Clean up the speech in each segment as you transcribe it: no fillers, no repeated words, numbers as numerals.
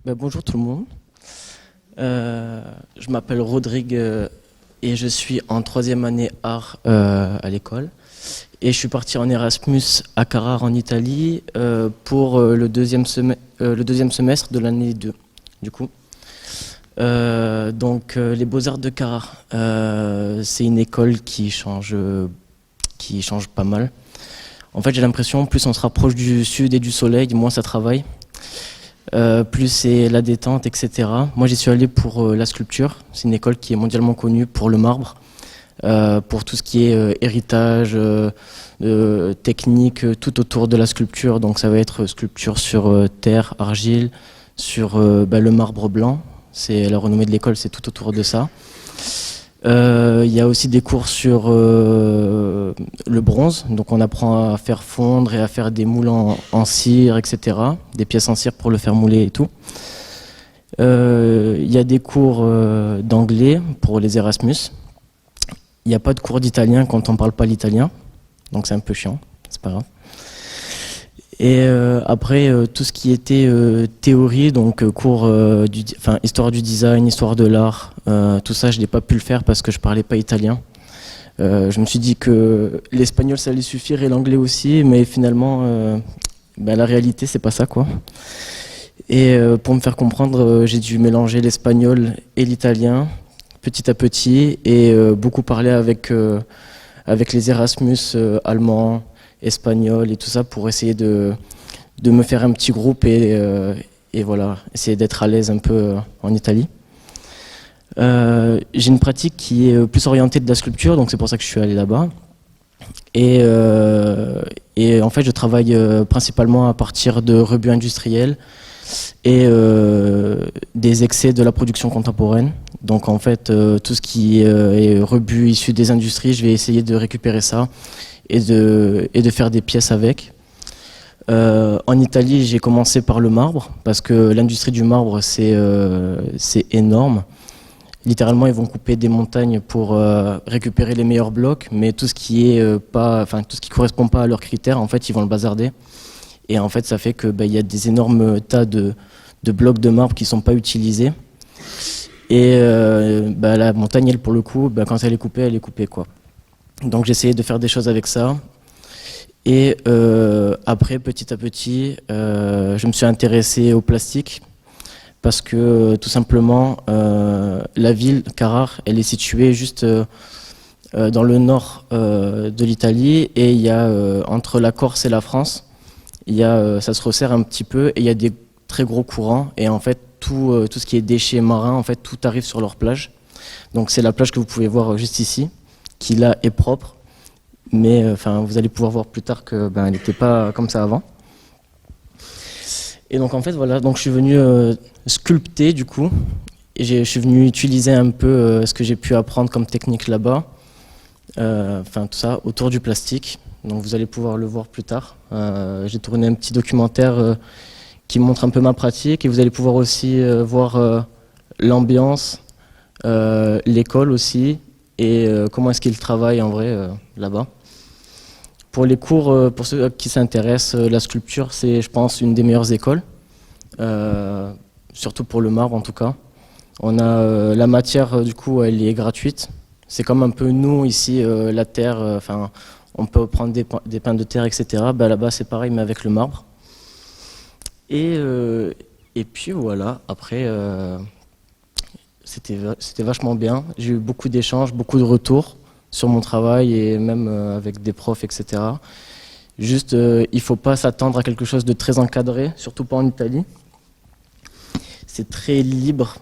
Bonjour tout le monde. Je m'appelle Rodrigue et je suis en troisième année art à l'école. Et je suis parti en Erasmus à Carrare en Italie pour le deuxième semestre de l'année 2. Du coup. Les Beaux-Arts de Carrare, c'est une école qui change pas mal. En fait, j'ai l'impression, plus on se rapproche du sud et du soleil, moins ça travaille. Plus c'est la détente, etc. Moi, j'y suis allé pour la sculpture. C'est une école qui est mondialement connue pour le marbre, pour tout ce qui est héritage, technique, tout autour de la sculpture. Donc, ça va être sculpture sur terre, argile, sur le marbre blanc. C'est la renommée de l'école, c'est tout autour de ça. Il y a aussi des cours sur le bronze, donc on apprend à faire fondre et à faire des moules en cire, etc. Des pièces en cire pour le faire mouler et tout. Il y a des cours d'anglais pour les Erasmus. Il n'y a pas de cours d'italien quand on ne parle pas l'italien, donc c'est un peu chiant, c'est pas grave. Et après, tout ce qui était théorie, donc cours, histoire du design, histoire de l'art, tout ça, je n'ai pas pu le faire parce que je parlais pas italien. Je me suis dit que l'espagnol, ça allait suffire et l'anglais aussi, mais finalement, la réalité, c'est pas ça, quoi. Et pour me faire comprendre, j'ai dû mélanger l'espagnol et l'italien, petit à petit, et beaucoup parler avec les Erasmus allemands, espagnol et tout ça pour essayer de me faire un petit groupe et voilà, essayer d'être à l'aise un peu en Italie. J'ai une pratique qui est plus orientée de la sculpture, donc c'est pour ça que je suis allé là-bas. Et en fait, je travaille principalement à partir de rebuts industriels et des excès de la production contemporaine. Donc en fait, tout ce qui est rebut issu des industries, je vais essayer de récupérer ça et de faire des pièces avec. En Italie, j'ai commencé par le marbre, parce que l'industrie du marbre, c'est énorme. Littéralement, ils vont couper des montagnes pour récupérer les meilleurs blocs, mais tout ce qui correspond pas à leurs critères, en fait, ils vont le bazarder. Et en fait, ça fait que y a des énormes tas de blocs de marbre qui sont pas utilisés. Et la montagne, elle, pour le coup, quand elle est coupée, quoi. Donc j'essayais de faire des choses avec ça. Et après, petit à petit, je me suis intéressé au plastique parce que tout simplement, la ville, Carrare, elle est située juste dans le nord de l'Italie et il y a entre la Corse et la France, ça se resserre un petit peu et il y a des très gros courants et en fait tout ce qui est déchets marins, en fait tout arrive sur leur plage. Donc c'est la plage que vous pouvez voir juste ici, qui là est propre, mais vous allez pouvoir voir plus tard que elle n'était pas comme ça avant. Et donc en fait voilà, donc je suis venu sculpter du coup, et je suis venu utiliser un peu ce que j'ai pu apprendre comme technique là-bas, tout ça autour du plastique. Donc vous allez pouvoir le voir plus tard. J'ai tourné un petit documentaire qui montre un peu ma pratique, et vous allez pouvoir aussi voir l'ambiance, l'école aussi. Et comment est-ce qu'ils travaillent en vrai là-bas. Pour les cours, pour ceux qui s'intéressent, la sculpture, c'est, je pense, une des meilleures écoles, surtout pour le marbre en tout cas. On a la matière, du coup, elle est gratuite. C'est comme un peu nous ici, la terre, on peut prendre des pains de terre, etc. Là-bas, c'est pareil, mais avec le marbre. Et puis voilà, après... C'était vachement bien. J'ai eu beaucoup d'échanges, beaucoup de retours sur mon travail et même avec des profs, etc. Juste, il ne faut pas s'attendre à quelque chose de très encadré, surtout pas en Italie. C'est très libre.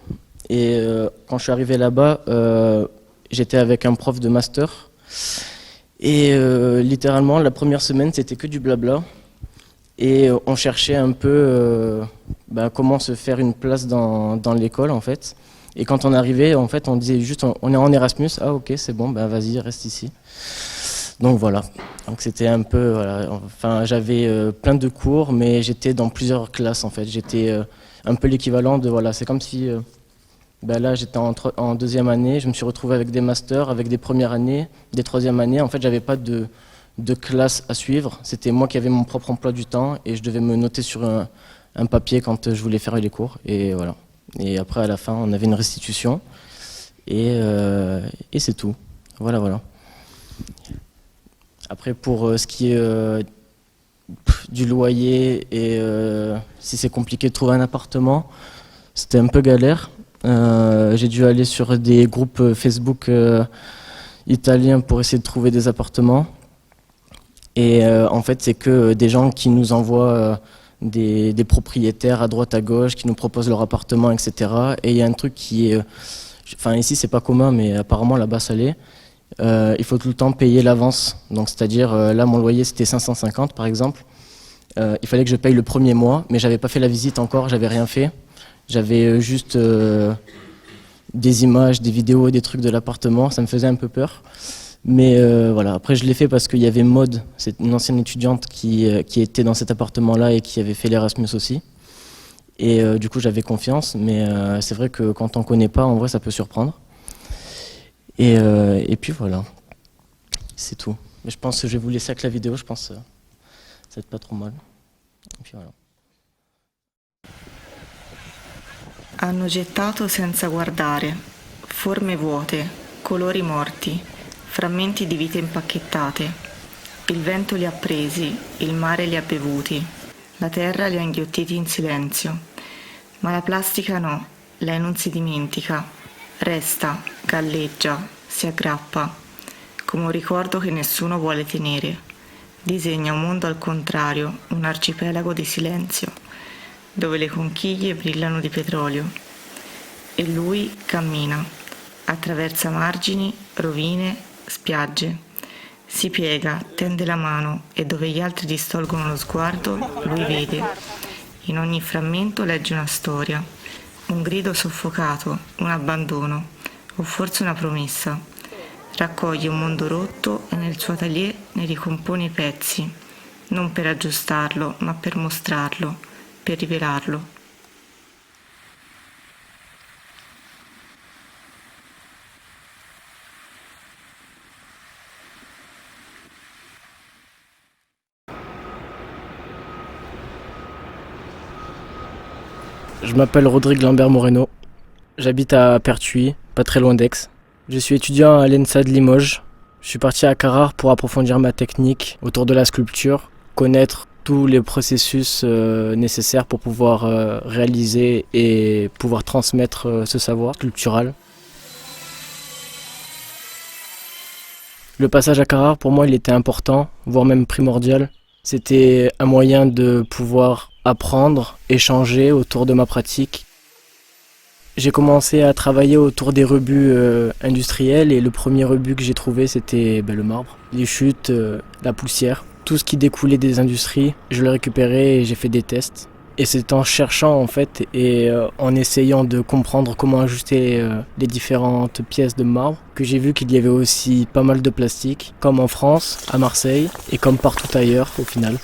Et quand je suis arrivé là-bas, j'étais avec un prof de master. Et littéralement, la première semaine, c'était que du blabla. Et on cherchait un peu comment se faire une place dans l'école, en fait. Et quand on arrivait, en fait, on disait juste, on est en Erasmus, ah ok, c'est bon, vas-y, reste ici. Donc voilà, donc c'était un peu, voilà. J'avais plein de cours, mais j'étais dans plusieurs classes, en fait. J'étais un peu l'équivalent de, voilà, c'est comme si, là, j'étais en deuxième année, je me suis retrouvé avec des masters, avec des premières années, des troisième années. En fait, j'avais pas de classe à suivre. C'était moi qui avais mon propre emploi du temps et je devais me noter sur un papier quand je voulais faire les cours. Et voilà. Et après, à la fin, on avait une restitution. Et c'est tout. Voilà, voilà. Après, pour ce qui est du loyer et si c'est compliqué de trouver un appartement, c'était un peu galère. J'ai dû aller sur des groupes Facebook italiens pour essayer de trouver des appartements. Et en fait, c'est que des gens qui nous envoient des propriétaires à droite à gauche, qui nous proposent leur appartement, etc. Et il y a un truc qui est... Enfin, ici, c'est pas commun, mais apparemment, là-bas, ça l'est. Il faut tout le temps payer l'avance. Donc, c'est-à-dire, là, mon loyer, c'était 550, par exemple. Il fallait que je paye le premier mois, mais j'avais pas fait la visite encore, j'avais rien fait. J'avais juste des images, des vidéos, des trucs de l'appartement. Ça me faisait un peu peur. Mais voilà, après je l'ai fait parce qu'il y avait Maud, c'est une ancienne étudiante qui était dans cet appartement-là et qui avait fait l'Erasmus aussi. Et du coup j'avais confiance, mais c'est vrai que quand on ne connaît pas, en vrai ça peut surprendre. Et puis voilà, c'est tout. Mais je pense que je vais vous laisser avec la vidéo, je pense que ça va être pas trop mal. Et puis voilà. Hanno gettato senza guardare, forme vuote, colori morti, frammenti di vite impacchettate. Il vento li ha presi, il mare li ha bevuti, la terra li ha inghiottiti in silenzio. Ma la plastica no, lei non si dimentica, resta, galleggia, si aggrappa, come un ricordo che nessuno vuole tenere. Disegna un mondo al contrario, un arcipelago di silenzio, dove le conchiglie brillano di petrolio. E lui cammina, attraversa margini, rovine, spiagge. Si piega, tende la mano e dove gli altri distolgono lo sguardo, lui vede. In ogni frammento legge una storia, un grido soffocato, un abbandono, o forse una promessa. Raccoglie un mondo rotto e nel suo atelier ne ricompone i pezzi, non per aggiustarlo, ma per mostrarlo, per rivelarlo. Je m'appelle Rodrigue Lambert Moreno, j'habite à Pertuis, pas très loin d'Aix. Je suis étudiant à l'ENSA de Limoges. Je suis parti à Carrare pour approfondir ma technique autour de la sculpture, connaître tous les processus nécessaires pour pouvoir réaliser et pouvoir transmettre ce savoir sculptural. Le passage à Carrare, pour moi, il était important, voire même primordial. C'était un moyen de pouvoir apprendre, échanger autour de ma pratique. J'ai commencé à travailler autour des rebuts industriels et le premier rebut que j'ai trouvé c'était le marbre, les chutes, la poussière, tout ce qui découlait des industries, je l'ai récupéré et j'ai fait des tests. Et c'est en cherchant en fait et en essayant de comprendre comment ajuster les différentes pièces de marbre que j'ai vu qu'il y avait aussi pas mal de plastique, comme en France, à Marseille et comme partout ailleurs au final.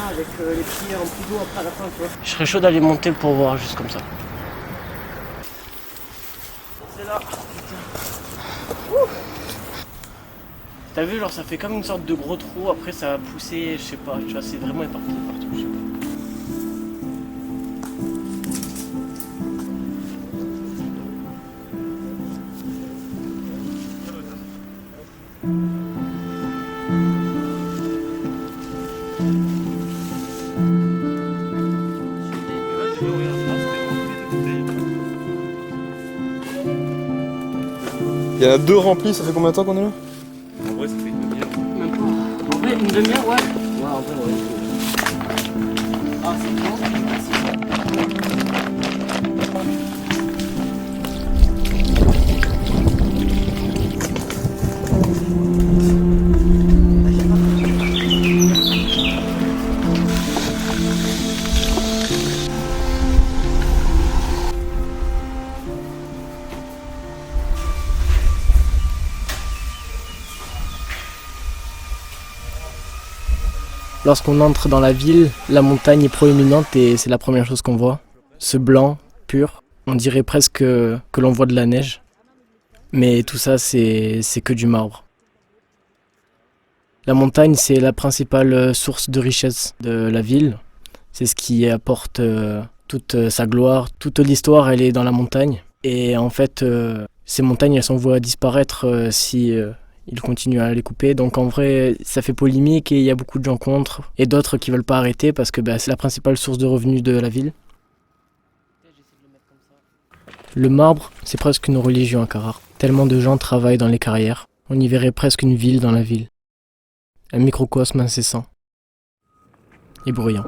Avec les pieds remplis d'eau après à la fin, tu vois. Je serais chaud d'aller monter pour voir juste comme ça. C'est là. T'as vu, genre ça fait comme une sorte de gros trou, après ça a poussé, je sais pas, tu vois, c'est vraiment éparpillé partout, je sais pas. Il y en a 2 remplis, ça fait combien de temps qu'on est là? En vrai, ça fait une demi-heure. Même pas. En vrai, une demi-heure, ouais. Ouais, en vrai, ouais. Ah, c'est bon. Lorsqu'on entre dans la ville, la montagne est proéminente et c'est la première chose qu'on voit. Ce blanc, pur, on dirait presque que l'on voit de la neige. Mais tout ça, c'est que du marbre. La montagne, c'est la principale source de richesse de la ville. C'est ce qui apporte toute sa gloire. Toute l'histoire, elle est dans la montagne. Et en fait, ces montagnes, elles sont vouées à disparaître si ils continuent à les couper. Donc en vrai, ça fait polémique et il y a beaucoup de gens contre. Et d'autres qui veulent pas arrêter parce que c'est la principale source de revenus de la ville. Le marbre, c'est presque une religion à Carrare. Tellement de gens travaillent dans les carrières. On y verrait presque une ville dans la ville. Un microcosme incessant et bruyant.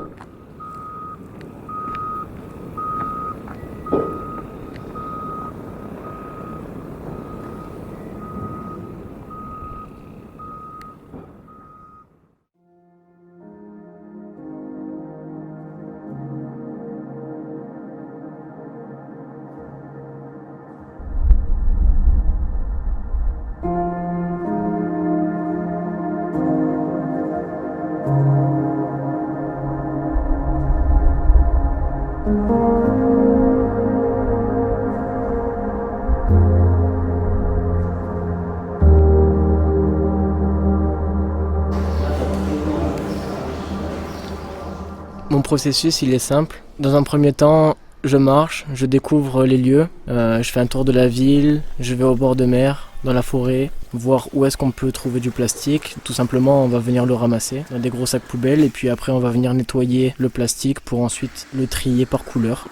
Mon processus, il est simple. Dans un premier temps, je marche, je découvre les lieux, je fais un tour de la ville, je vais au bord de mer, dans la forêt, voir où est-ce qu'on peut trouver du plastique. Tout simplement, on va venir le ramasser dans des gros sacs poubelles et puis après, on va venir nettoyer le plastique pour ensuite le trier par couleur.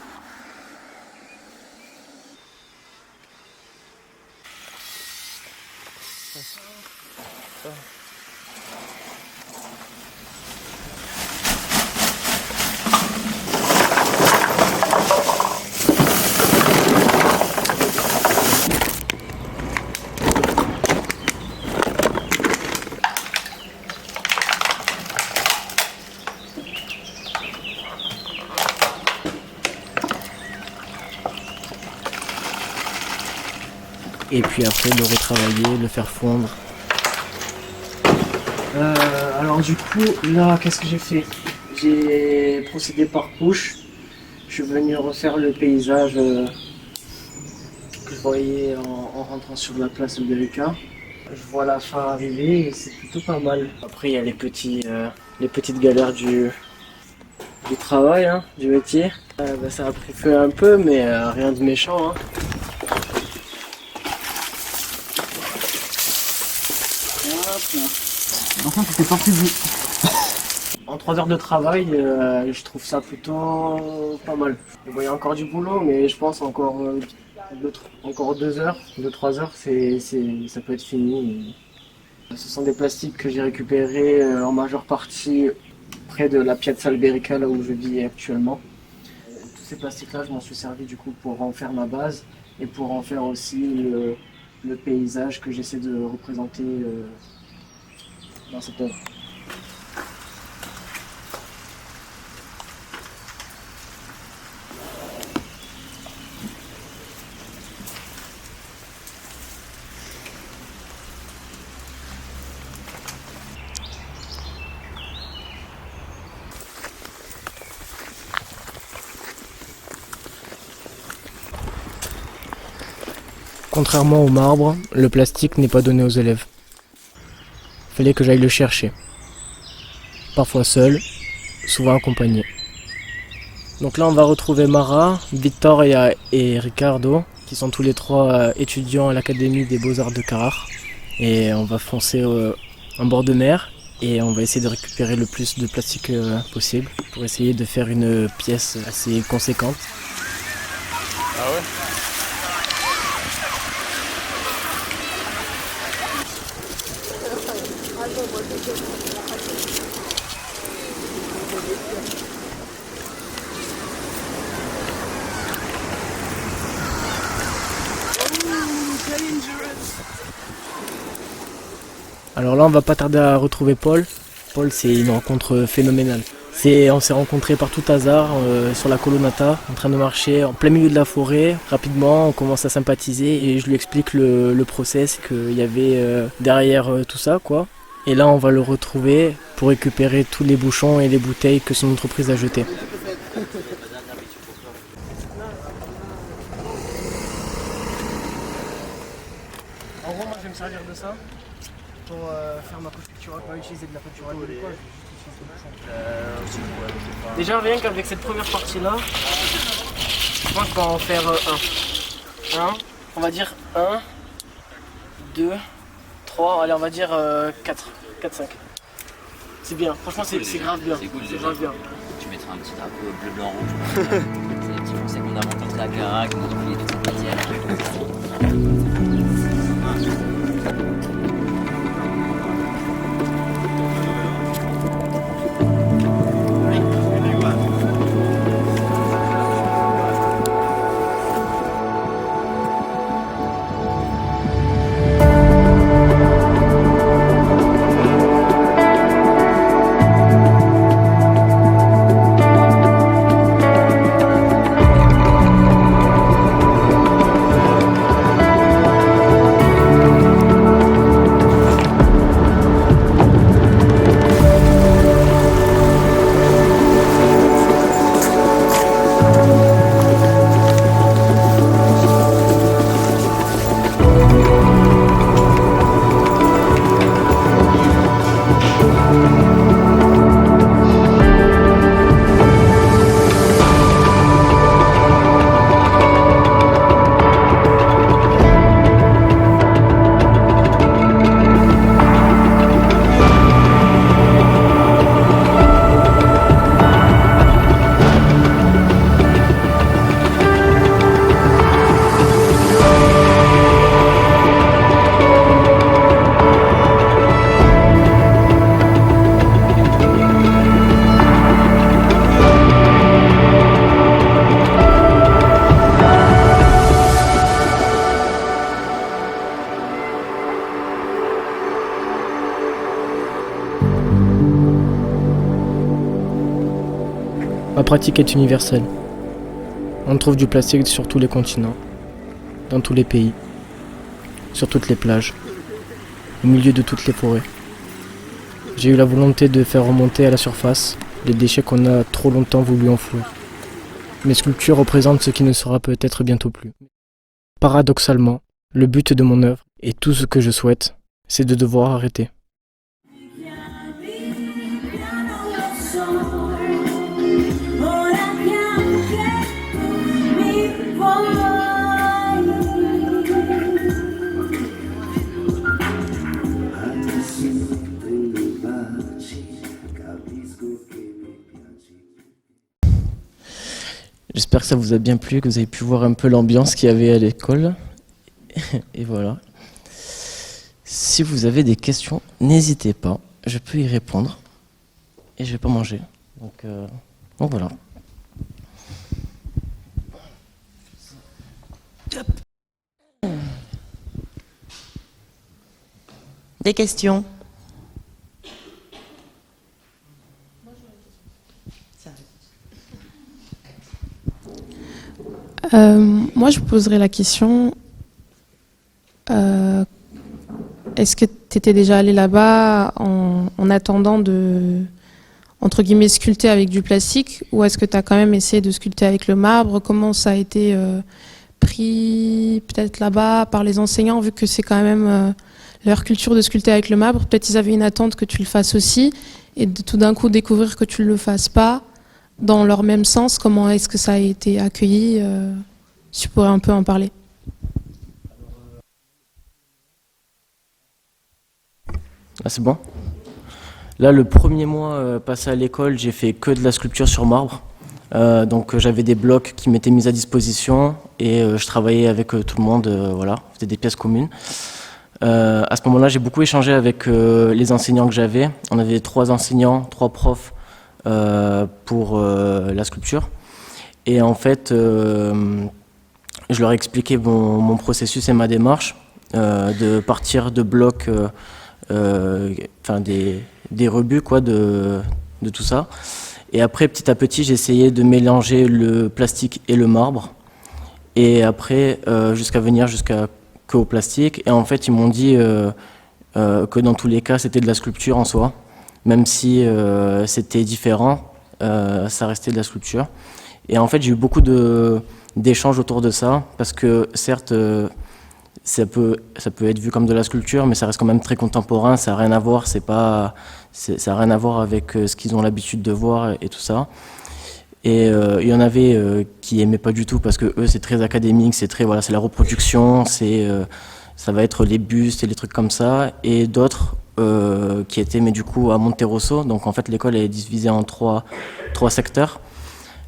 Et puis après le retravailler, le faire fondre. Alors du coup, là, qu'est-ce que j'ai fait? J'ai procédé par couche. Je suis venu refaire le paysage que je voyais en rentrant sur la place Alberica. Je vois la fin arriver et c'est plutôt pas mal. Après, il y a les petites galères du travail, hein, du métier. Ça a pris feu un peu, mais rien de méchant. Hein. Par contre, c'était pas prévu. En 3 heures de travail, je trouve ça plutôt pas mal. Il y a encore du boulot, mais je pense encore 2 heures, 2-3 heures, ça peut être fini. Ce sont des plastiques que j'ai récupérés en majeure partie près de la Piazza Alberica, là où je vis actuellement. Tous ces plastiques-là, je m'en suis servi du coup pour en faire ma base et pour en faire aussi le paysage que j'essaie de représenter dans cette œuvre. Contrairement au marbre, le plastique n'est pas donné aux élèves. Fallait que j'aille le chercher. Parfois seul, souvent accompagné. Donc là on va retrouver Mara, Victor et Ricardo, qui sont tous les 3 étudiants à l'Académie des Beaux-Arts de Carrare. Et on va foncer en bord de mer et on va essayer de récupérer le plus de plastique possible pour essayer de faire une pièce assez conséquente. Ah ouais? Alors là on va pas tarder à retrouver Paul. Paul, c'est une rencontre phénoménale. On s'est rencontrés par tout hasard sur la Colonnata, en train de marcher en plein milieu de la forêt. Rapidement, on commence à sympathiser et je lui explique le process qu'il y avait derrière tout ça, quoi. Et là, on va le retrouver pour récupérer tous les bouchons et les bouteilles que son entreprise a jetées. En gros, moi, je vais me servir de ça pour faire ma sculpture, pas utiliser de la peinture acrylique, quoi, déjà rien qu'avec cette première partie là, je pense qu'on va en faire un. On va dire 1, 2, 3, allez on va dire 4, 5. C'est bien, franchement c'est grave bien. C'est cool, c'est grave bien. Tu mettras un petit drapeau bleu, blanc, rouge. C'est les petits Français qu'on a rencontrés à Clara, qui nous ont filé toute cette matière. Ma pratique est universelle. On trouve du plastique sur tous les continents, dans tous les pays, sur toutes les plages, au milieu de toutes les forêts. J'ai eu la volonté de faire remonter à la surface les déchets qu'on a trop longtemps voulu enfouir. Mes sculptures représentent ce qui ne sera peut-être bientôt plus. Paradoxalement, le but de mon œuvre, et tout ce que je souhaite, c'est de devoir arrêter. J'espère que ça vous a bien plu, que vous avez pu voir un peu l'ambiance qu'il y avait à l'école. Et voilà. Si vous avez des questions, n'hésitez pas, je peux y répondre. Et je vais pas manger. Donc voilà. Des questions? Moi, je poserais la question, est-ce que tu étais déjà allé là-bas en attendant de, entre guillemets, sculpter avec du plastique, ou est-ce que tu as quand même essayé de sculpter avec le marbre? Comment ça a été pris peut-être là-bas par les enseignants, vu que c'est quand même leur culture de sculpter avec le marbre? Peut-être ils avaient une attente que tu le fasses aussi, et de tout d'un coup découvrir que tu ne le fasses pas dans leur même sens. Comment est-ce que ça a été accueilli? Si tu pourrais un peu en parler. Ah, c'est bon. Là, le premier mois passé à l'école, j'ai fait que de la sculpture sur marbre. Donc j'avais des blocs qui m'étaient mis à disposition et je travaillais avec tout le monde, voilà, c'était des pièces communes. À ce moment-là, j'ai beaucoup échangé avec les enseignants que j'avais. On avait 3 enseignants, 3 profs pour la sculpture. Et en fait, je leur ai expliqué mon processus et ma démarche, de partir de blocs, enfin des rebuts quoi, de tout ça. Et après, petit à petit, j'ai essayé de mélanger le plastique et le marbre. Et après, jusqu'à venir qu'au plastique. Et en fait, ils m'ont dit que dans tous les cas, c'était de la sculpture en soi. Même si c'était différent, ça restait de la sculpture. Et en fait, j'ai eu beaucoup d'échanges autour de ça. Parce que certes, ça peut être vu comme de la sculpture, mais ça reste quand même très contemporain, ça n'a rien à voir, ça a rien à voir avec ce qu'ils ont l'habitude de voir et tout ça. Et il y en avait qui aimaient pas du tout parce que eux c'est très académique, c'est la reproduction, ça va être les bustes et les trucs comme ça, et d'autres qui étaient mais du coup à Monterosso. Donc en fait l'école est divisée en trois secteurs.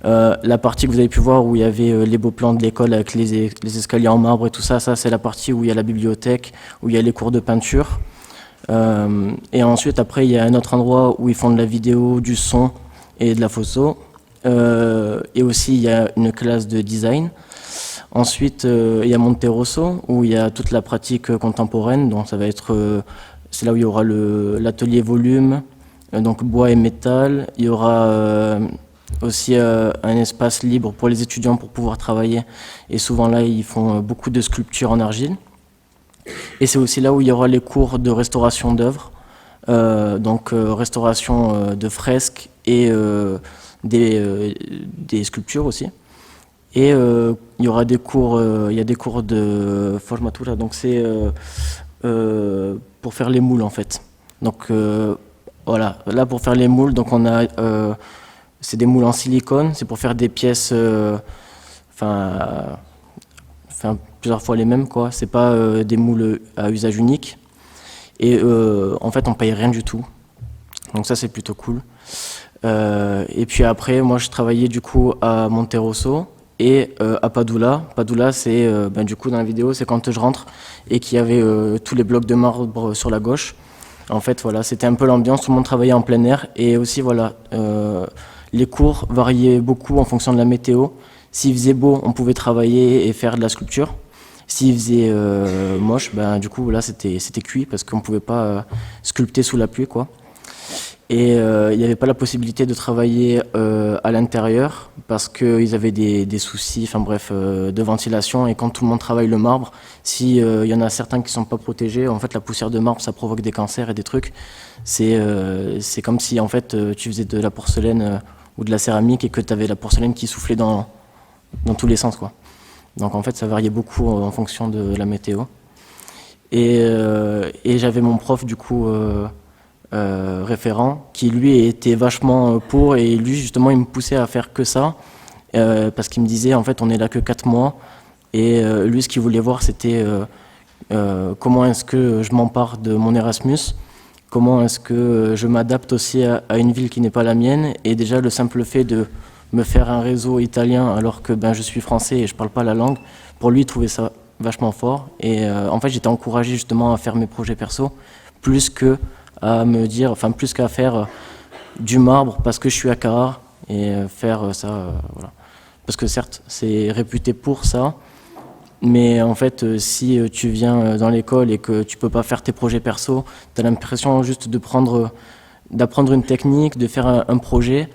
La partie que vous avez pu voir où il y avait les beaux plans de l'école avec les escaliers en marbre et tout ça, c'est la partie où il y a la bibliothèque, où il y a les cours de peinture. Et ensuite après il y a un autre endroit où ils font de la vidéo, du son et de la photo. Et aussi il y a une classe de design. Ensuite il y a Monterosso où il y a toute la pratique contemporaine, donc ça va être c'est là où il y aura l'atelier volume, donc bois et métal. Il y aura aussi un espace libre pour les étudiants pour pouvoir travailler, et souvent là ils font beaucoup de sculptures en argile. Et c'est aussi là où il y aura les cours de restauration d'œuvres, donc restauration de fresques et des sculptures aussi. Et il y aura des cours, il y a des cours de formatura, donc c'est pour faire les moules en fait. Donc voilà, là pour faire les moules, donc on a c'est des moules en silicone, c'est pour faire des pièces, plusieurs fois les mêmes quoi. C'est pas des moules à usage unique. Et en fait on paye rien du tout. Donc ça c'est plutôt cool. Et puis après, moi je travaillais du coup à Monterosso et à Padula. Padula, c'est du coup dans la vidéo, c'est quand je rentre et qu'il y avait tous les blocs de marbre sur la gauche. En fait, voilà, c'était un peu l'ambiance, tout le monde travaillait en plein air. Et aussi, voilà, les cours variaient beaucoup en fonction de la météo. S'il faisait beau, on pouvait travailler et faire de la sculpture. S'il faisait moche, du coup, là, c'était cuit parce qu'on ne pouvait pas sculpter sous la pluie, quoi. Et il n'y avait pas la possibilité de travailler à l'intérieur parce qu'ils avaient des soucis, de ventilation. Et quand tout le monde travaille le marbre, s'il y en a certains qui ne sont pas protégés, en fait la poussière de marbre ça provoque des cancers et des trucs. C'est comme si en fait tu faisais de la porcelaine ou de la céramique et que tu avais la porcelaine qui soufflait dans tous les sens, quoi. Donc en fait ça variait beaucoup en fonction de la météo. Et j'avais mon prof du coup référent qui lui était vachement pour, et lui justement il me poussait à faire que ça parce qu'il me disait en fait on est là que 4 mois et lui ce qu'il voulait voir c'était comment est-ce que je m'empare de mon Erasmus, comment est-ce que je m'adapte aussi à une ville qui n'est pas la mienne, et déjà le simple fait de me faire un réseau italien alors que je suis français et je parle pas la langue, pour lui il trouvait ça vachement fort. Et en fait j'étais encouragé justement à faire mes projets perso plus qu'à faire du marbre parce que je suis à Carrare et faire ça, voilà. Parce que certes, c'est réputé pour ça, mais en fait, si tu viens dans l'école et que tu peux pas faire tes projets perso, tu as l'impression juste d'apprendre une technique, de faire un projet,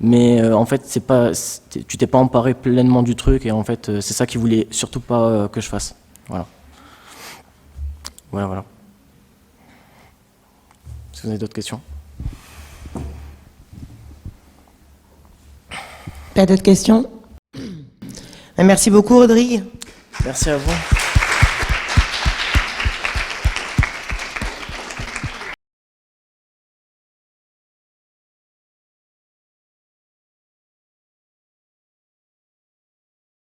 mais en fait, tu t'es pas emparé pleinement du truc, et en fait, c'est ça qu'il voulait surtout pas que je fasse. Voilà. Voilà. Si vous avez d'autres questions. Pas d'autres questions? Merci beaucoup, Rodrigue. Merci à vous.